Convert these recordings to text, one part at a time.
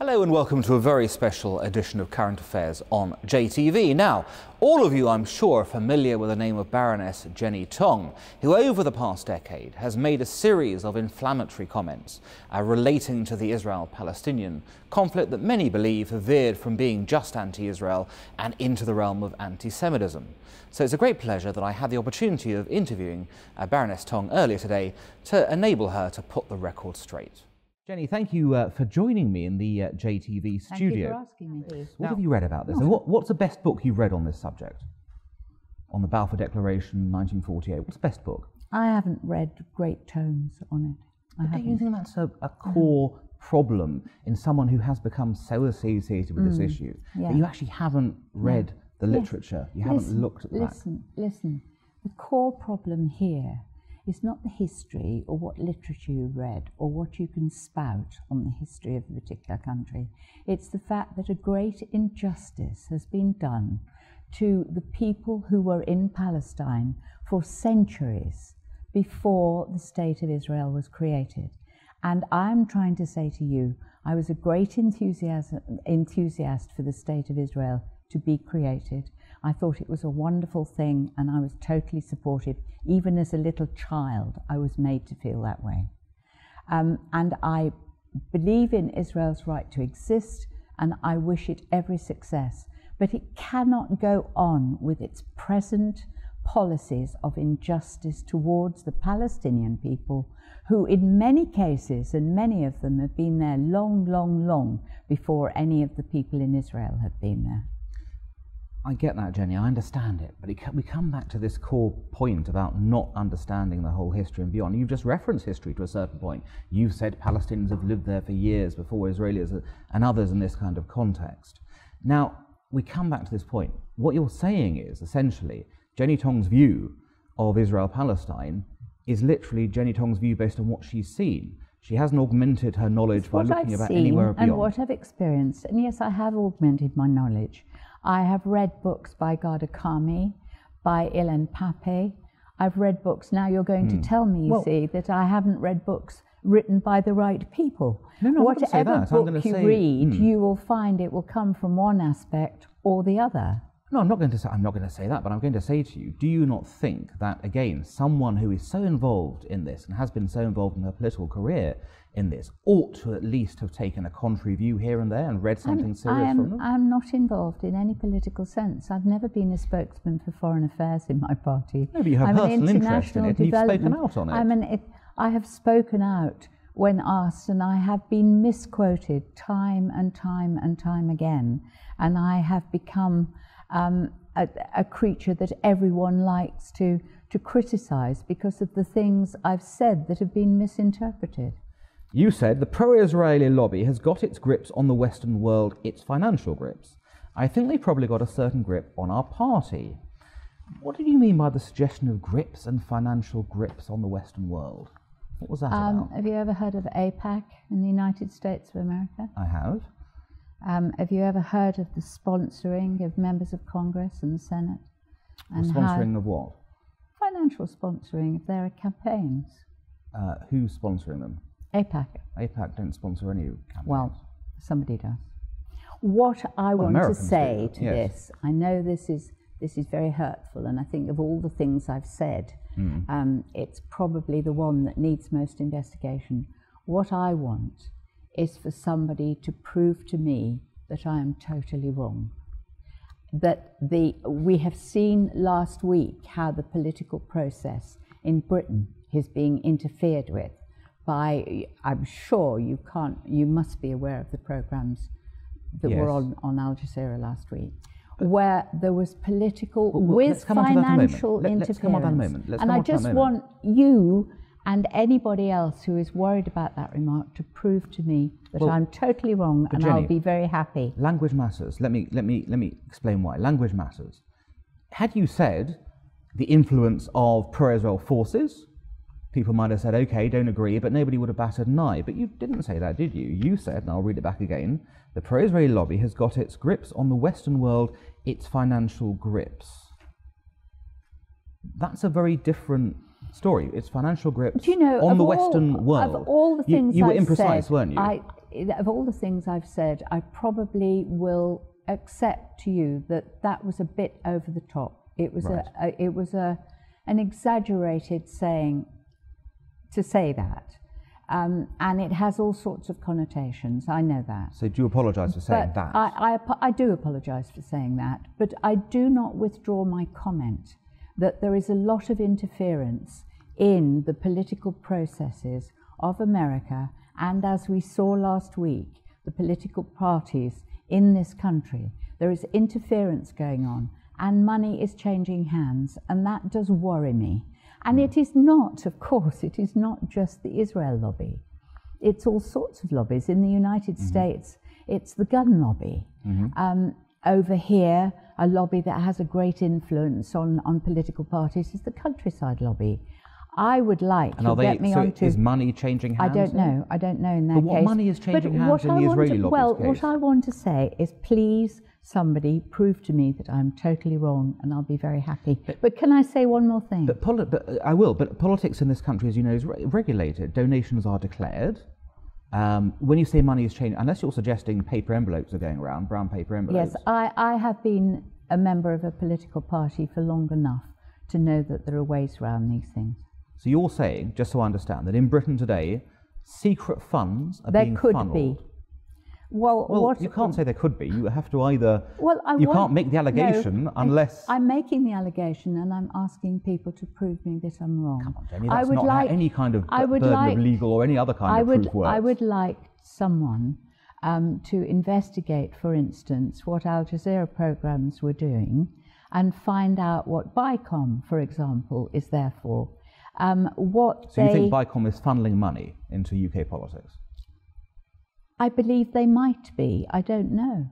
Hello and welcome to a very special edition of Current Affairs on JTV. Now, all of you, I'm sure, are familiar with the name of Baroness Jenny Tonge, who over the past decade has made a series of inflammatory comments relating to the Israel-Palestinian conflict that many believe have veered from being just anti-Israel and into the realm of anti-Semitism. So it's a great pleasure that I had the opportunity of interviewing Baroness Tonge earlier today to enable her to put the record straight. Jenny, thank you for joining me in the JTV studio. Thank you for asking me. What have you read about this? And what's the best book you've read on this subject? On the Balfour Declaration, 1948. What's the best book? I haven't read great tomes on it. Don't you think that's a core problem in someone who has become so associated with this issue? Yeah. That you actually haven't read the literature, you haven't looked at that. Listen. The core problem here is not the history or what literature you read or what you can spout on the history of a particular country. It's the fact that a great injustice has been done to the people who were in Palestine for centuries before the State of Israel was created. And I'm trying to say to you, I was a great enthusiast for the State of Israel to be created. I thought it was a wonderful thing and I was totally supportive. Even as a little child, I was made to feel that way. And I believe in Israel's right to exist and I wish it every success. But it cannot go on with its present policies of injustice towards the Palestinian people, who in many cases, and many of them have been there long before any of the people in Israel have been there. I get that, Jenny, I understand it, but we come back to this core point about not understanding the whole history and beyond. You've just referenced history to a certain point. You've said Palestinians have lived there for years before Israelis and others in this kind of context. Now, we come back to this point. What you're saying is, essentially, Jenny Tonge's view of Israel-Palestine is literally Jenny Tonge's view based on what she's seen. She hasn't augmented her knowledge by looking about anywhere beyond. And what I've experienced, and yes, I have augmented my knowledge. I have read books by Garda Kami, by Ilan Pape. I've read books. Now you're going to tell me, you see, that I haven't read books written by the right people. No, whatever book you read, you will find it will come from one aspect or the other. No, I'm not going to say that, but I'm going to say to you, do you not think that, again, someone who is so involved in this and has been so involved in her political career in this ought to at least have taken a contrary view here and there and read something serious from them? I'm not involved in any political sense. I've never been a spokesman for foreign affairs in my party. No, but you have personal interest in it and you've spoken out on it. I have spoken out when asked, and I have been misquoted time and time again, and I have become a creature that everyone likes to criticize because of the things I've said that have been misinterpreted. You said the pro-Israeli lobby has got its grips on the Western world, its financial grips. I think they probably got a certain grip on our party. What did you mean by the suggestion of grips and financial grips on the Western world? What was that about? Have you ever heard of AIPAC in the United States of America? I have. Have you ever heard of the sponsoring of members of Congress and the Senate? And the sponsoring of what? Financial sponsoring of their campaigns. Who's sponsoring them? AIPAC. AIPAC don't sponsor any campaigns. Well, somebody does. What I want to say to this, I know this is very hurtful, and I think of all the things I've said, it's probably the one that needs most investigation. What I want is for somebody to prove to me that I am totally wrong. That we have seen last week how the political process in Britain is being interfered with by, I'm sure you must be aware of the programmes that were on Al Jazeera last week, where there was political with financial interference. Let's come on that in a moment. And I just want you and anybody else who is worried about that remark to prove to me that I'm totally wrong, and Jenny, I'll be very happy. Language matters. Let me explain why. Language matters. Had you said the influence of pro-Israel forces, people might have said, okay, don't agree, but nobody would have batted an eye. But you didn't say that, did you? You said, and I'll read it back again, the pro-Israeli lobby has got its grips on the Western world, its financial grips. That's a very different story. It's financial grips on the Western world. Of all the things you were I've imprecise, said, weren't you? of all the things I've said, I probably will accept to you that that was a bit over the top. It was an exaggerated saying to say that, and it has all sorts of connotations. I know that. So do you apologise for saying that? I do apologise for saying that, but I do not withdraw my comment that there is a lot of interference in the political processes of America, and as we saw last week, the political parties in this country. There is interference going on, and money is changing hands, and that does worry me. And it is not, of course, it is not just the Israel lobby. It's all sorts of lobbies. In the United States, it's the gun lobby. Over here, a lobby that has a great influence on political parties is the countryside lobby. I would like to get me onto... Is money changing hands? I don't know. I don't know in that case. case. But what money is changing hands in the Israeli lobby's case? Well, what I want to say is, please, somebody prove to me that I'm totally wrong, and I'll be very happy. But can I say one more thing? I will. But politics in this country, as you know, is regulated. Donations are declared. When you say money is changing, unless you're suggesting paper envelopes are going around, brown paper envelopes. Yes, I have been a member of a political party for long enough to know that there are ways around these things. So you're saying, just so I understand, that in Britain today, secret funds are being funneled? There could be. Well, you can't say there could be. You have to either... you can't make the allegation unless... I'm making the allegation, and I'm asking people to prove me that I'm wrong. Come on, Jenny, that's not how any kind of burden of legal or any other kind of proof works. I would like someone to investigate, for instance, what Al Jazeera programmes were doing, and find out what BICOM, for example, is there for. So you think BICOM is funneling money into UK politics? I believe they might be. I don't know.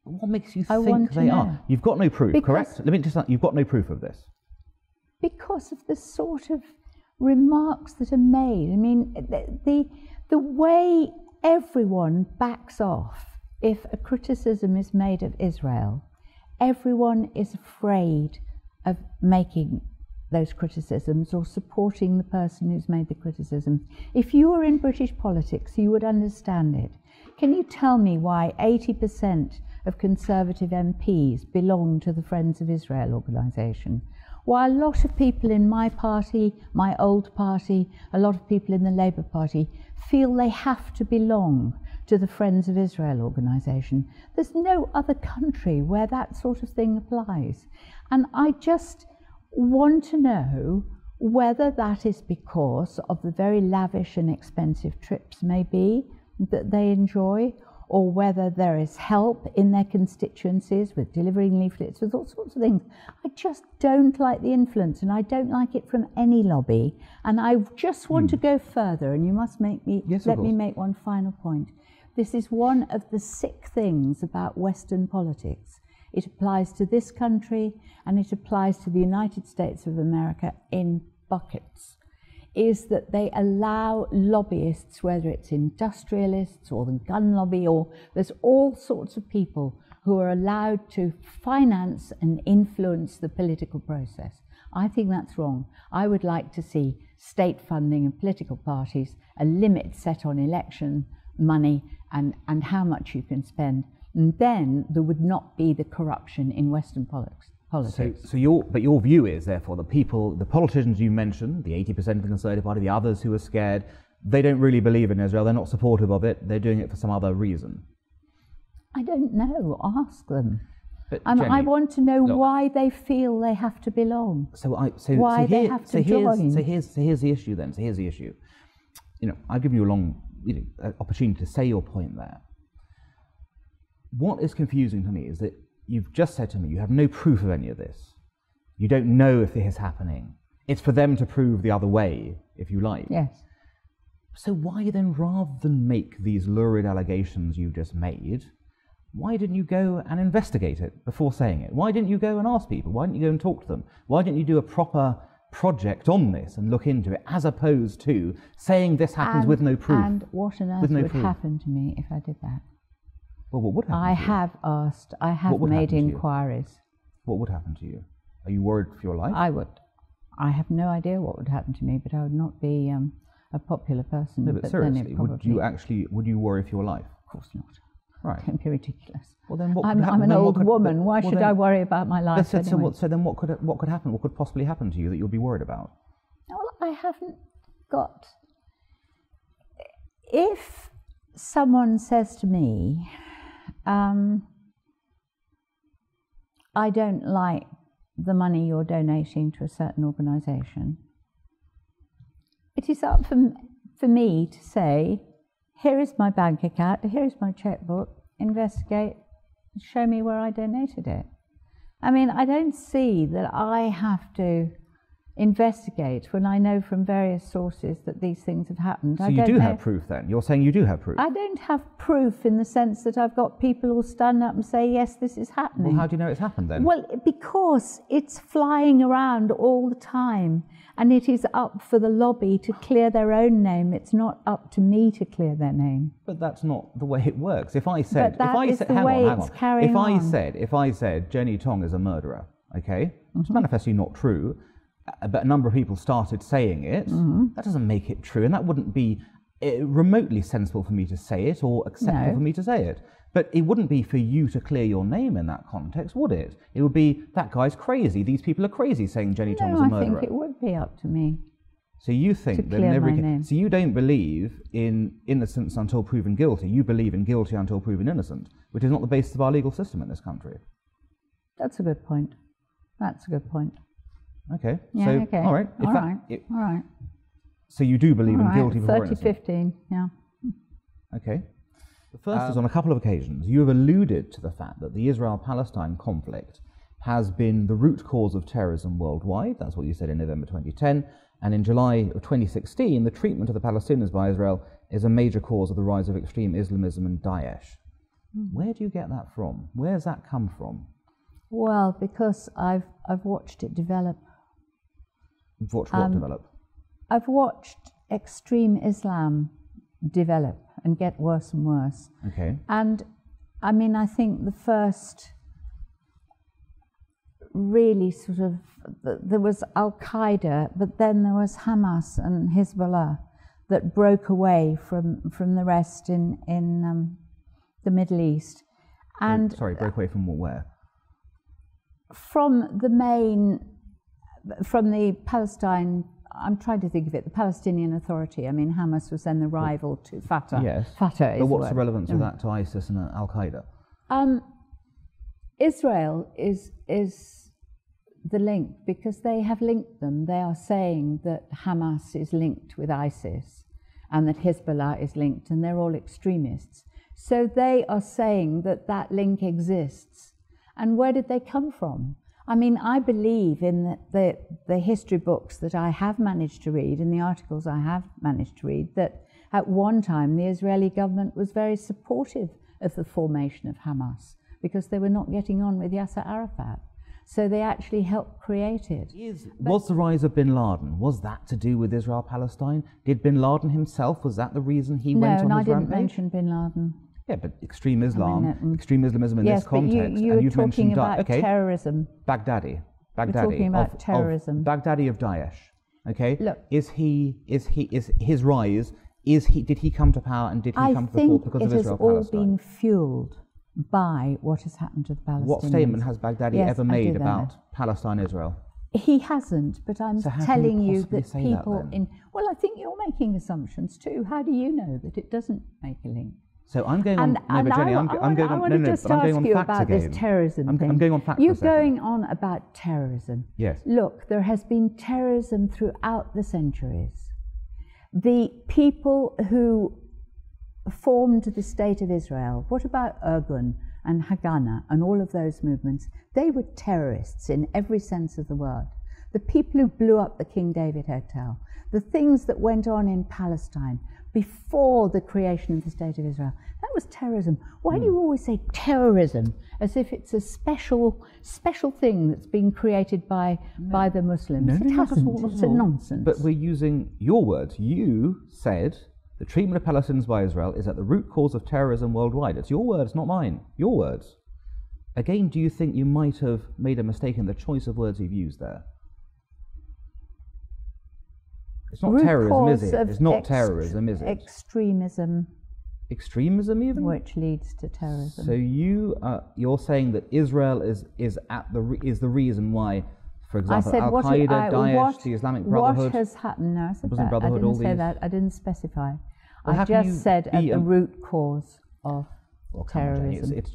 What makes you think they are? You've got no proof, correct? Let me just. You've got no proof of this. Because of the sort of remarks that are made. I mean, the way everyone backs off if a criticism is made of Israel, everyone is afraid of making those criticisms or supporting the person who's made the criticism. If you were in British politics, you would understand it. Can you tell me why 80% of Conservative MPs belong to the Friends of Israel organisation? Why a lot of people in my party, my old party, a lot of people in the Labour Party feel they have to belong to the Friends of Israel organisation. There's no other country where that sort of thing applies. And I just want to know whether that is because of the very lavish and expensive trips maybe that they enjoy, or whether there is help in their constituencies with delivering leaflets, with all sorts of things. I just don't like the influence, and I don't like it from any lobby. And I just want to go further, and you must make me, let me make one final point. This is one of the sick things about Western politics. It applies to this country, and it applies to the United States of America in buckets, is that they allow lobbyists, whether it's industrialists or the gun lobby, or there's all sorts of people who are allowed to finance and influence the political process. I think that's wrong. I would like to see state funding of political parties, a limit set on election money and how much you can spend. And then there would not be the corruption in Western politics. So your view is, therefore, the politicians you mentioned, the 80% of the Conservative Party, the others who are scared, they don't really believe in Israel, they're not supportive of it, they're doing it for some other reason. I don't know, ask them. But Jenny, I want to know why they feel they have to belong. Why they have to join. So here's the issue then, You know, I've given you a long opportunity to say your point there. What is confusing to me is that you've just said to me you have no proof of any of this. You don't know if this is happening. It's for them to prove the other way, if you like. Yes. So why then, rather than make these lurid allegations you've just made, why didn't you go and investigate it before saying it? Why didn't you go and ask people? Why didn't you go and talk to them? Why didn't you do a proper project on this and look into it, as opposed to saying this happens with no proof? And what on earth would happen to me if I did that? Well, what would happen to you? I have asked, I have made inquiries. What would happen to you? Are you worried for your life? I would. I have no idea what would happen to me, but I would not be a popular person. No, but then seriously, it probably, would you worry for your life? Of course not. Right. Don't be ridiculous. Well, then what I'm an old woman. Why should I worry about my life anyway? So then what could happen? What could possibly happen to you that you'll be worried about? Well, I haven't got... If someone says to me, I don't like the money you're donating to a certain organisation, it is up for me to say, here is my bank account, here is my chequebook, investigate, show me where I donated it. I mean, I don't see that I have to investigate when I know from various sources that these things have happened. So you do have proof then? You're saying you do have proof? I don't have proof in the sense that I've got people who stand up and say, yes, this is happening. Well, how do you know it's happened then? Well, because it's flying around all the time, and it is up for the lobby to clear their own name. It's not up to me to clear their name. But that's not the way it works. If I said, if I said Jenny Tonge is a murderer, okay, it's manifestly not true, but a number of people started saying it, that doesn't make it true, and that wouldn't be remotely sensible for me to say it or acceptable for me to say it. But it wouldn't be for you to clear your name in that context, would it? It would be, that guy's crazy, these people are crazy saying Jenny Tonge is a murderer. I think it would be up to me. So you think that in every case, so you don't believe in innocence until proven guilty, you believe in guilty until proven innocent, which is not the basis of our legal system in this country. That's a good point. That's a good point. Okay. Yeah, so, okay. All right. All right. So you do believe in guilty before innocent? 30-15, yeah. Okay. The first is on a couple of occasions you have alluded to the fact that the Israel-Palestine conflict has been the root cause of terrorism worldwide. That's what you said in November 2010. And in July of 2016, the treatment of the Palestinians by Israel is a major cause of the rise of extreme Islamism and Daesh. Where do you get that from? Where's that come from? Well, because I've watched it develop. You've watched what develop? I've watched extreme Islam develop and get worse and worse. Okay. And I mean, I think the first really sort of, there was Al-Qaeda, but then there was Hamas and Hezbollah that broke away from the rest in the Middle East. And sorry, broke away from where? From the Palestine, I'm trying to think of it, the Palestinian Authority. I mean, Hamas was then the rival to Fatah. Yes. Fatah is but what's the relevance of that to ISIS and Al-Qaeda? Israel is the link, because they have linked them. They are saying that Hamas is linked with ISIS and that Hezbollah is linked, and they're all extremists. So they are saying that that link exists. And where did they come from? I mean, I believe in the history books that I have managed to read, and the articles I have managed to read, that at one time the Israeli government was very supportive of the formation of Hamas, because they were not getting on with Yasser Arafat. So they actually helped create it. Was the rise of bin Laden, was that to do with Israel-Palestine? Did bin Laden himself, was that the reason he went on his rampage? No, I didn't mention bin Laden. Yeah, but extreme Islam, extreme Islamism in this context. Yes, but you're talking about terrorism. Baghdadi. We're talking about terrorism. Baghdadi of Daesh. Okay. Look, is his rise? Did he come to power, and did he come to the fore because of Israel-Palestine? I think it has all been fueled by what has happened to the Palestinians. What statement has Baghdadi ever made about Palestine-Israel? He hasn't, but I'm telling you that people well, I think you're making assumptions too. How do you know that it doesn't make a link? So I'm going on. No, but Jenny, I'm going on. No, but I'm going on facts again. This terrorism thing. I'm going on facts. You're going on about terrorism. Yes. Look, there has been terrorism throughout the centuries. The people who formed the State of Israel, what about Irgun and Haganah and all of those movements? They were terrorists in every sense of the word. The people who blew up the King David Hotel, the things that went on in Palestine before the creation of the State of Israel, that was terrorism. Why do you always say terrorism as if it's a special thing that's been created by the Muslims? It hasn't. It's a nonsense. But we're using your words. You said the treatment of Palestinians by Israel is at the root cause of terrorism worldwide. It's your words, not mine. Your words. Again, do you think you might have made a mistake in the choice of words you've used there? It's not terrorism, is it? It's not terrorism, is it? Extremism. Extremism, even? Which leads to terrorism. So you're saying that Israel is the reason why, for example, Al-Qaeda, Daesh, the Islamic Brotherhood... What has happened? No, I said Muslim that. Brotherhood, I didn't say that. I didn't specify. I just said at the root cause of terrorism. It's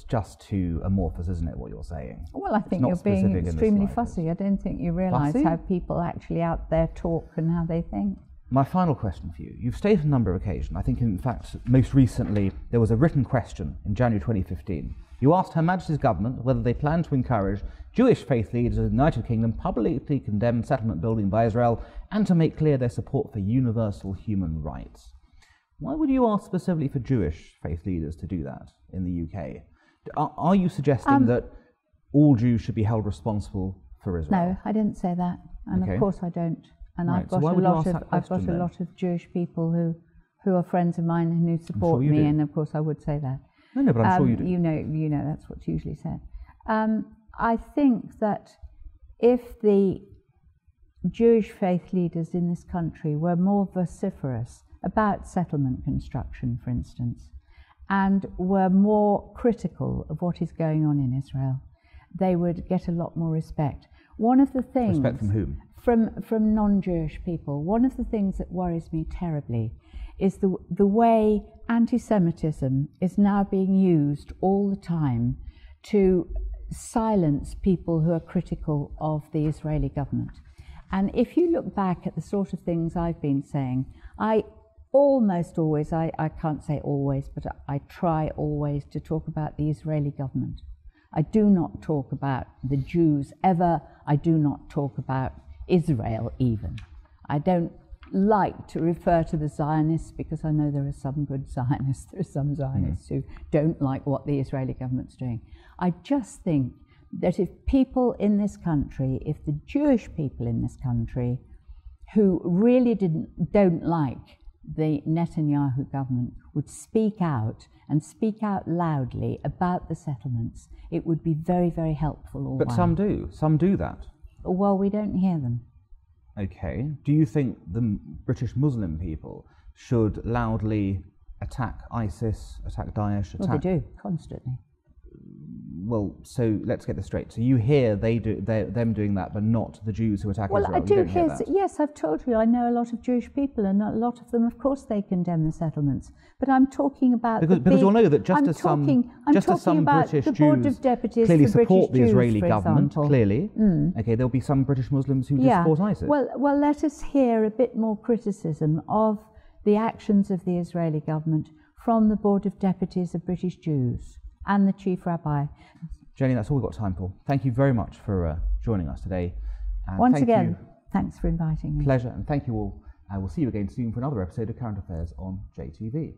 just too amorphous, isn't it, what you're saying? Well, I think you're being extremely fussy. I don't think you realise how people actually out there talk and how they think. My final question for you. You've stated on a number of occasions, I think in fact most recently there was a written question in January 2015. You asked Her Majesty's government whether they plan to encourage Jewish faith leaders of the United Kingdom publicly condemn settlement building by Israel and to make clear their support for universal human rights. Why would you ask specifically for Jewish faith leaders to do that in the UK? Are you suggesting that all Jews should be held responsible for Israel? No, I didn't say that, and of course I don't. And right. I've got a lot of Jewish people who are friends of mine and who support me, and of course I would say that. No, but I'm sure you do. You know that's what's usually said. I think that if the Jewish faith leaders in this country were more vociferous about settlement construction, for instance, and were more critical of what is going on in Israel, they would get a lot more respect. One of the things... Respect from whom? From non-Jewish people. One of the things that worries me terribly is the way anti-Semitism is now being used all the time to silence people who are critical of the Israeli government. And if you look back at the sort of things I've been saying, I almost always, I can't say always, but I try always to talk about the Israeli government. I do not talk about the Jews ever. I do not talk about Israel even. I don't like to refer to the Zionists because I know there are some good Zionists. There are some Zionists who don't like what the Israeli government's doing. I just think that if people in this country, if the Jewish people in this country who really don't like the Netanyahu government would speak out and speak out loudly about the settlements, it would be very, very helpful. But some do. Some do that. Well, we don't hear them. Okay. Do you think the British Muslim people should loudly attack ISIS, attack Daesh, attack... Well, they do, constantly. Well, so let's get this straight. So you hear them doing that, but not the Jews who attack Israel? Well, I do hear that. Yes, I've told you, I know a lot of Jewish people, and a lot of them, of course, they condemn the settlements. But I'm talking about... Because you'll know that just as some British Jews clearly support the Israeli government, clearly, okay, there'll be some British Muslims who just support ISIS. Well, let us hear a bit more criticism of the actions of the Israeli government from the Board of Deputies of British Jews and the Chief Rabbi. Jenny, that's all we've got time for. Thank you very much for joining us today. And once again, thanks for inviting me. Pleasure, and thank you all. I will see you again soon for another episode of Current Affairs on JTV.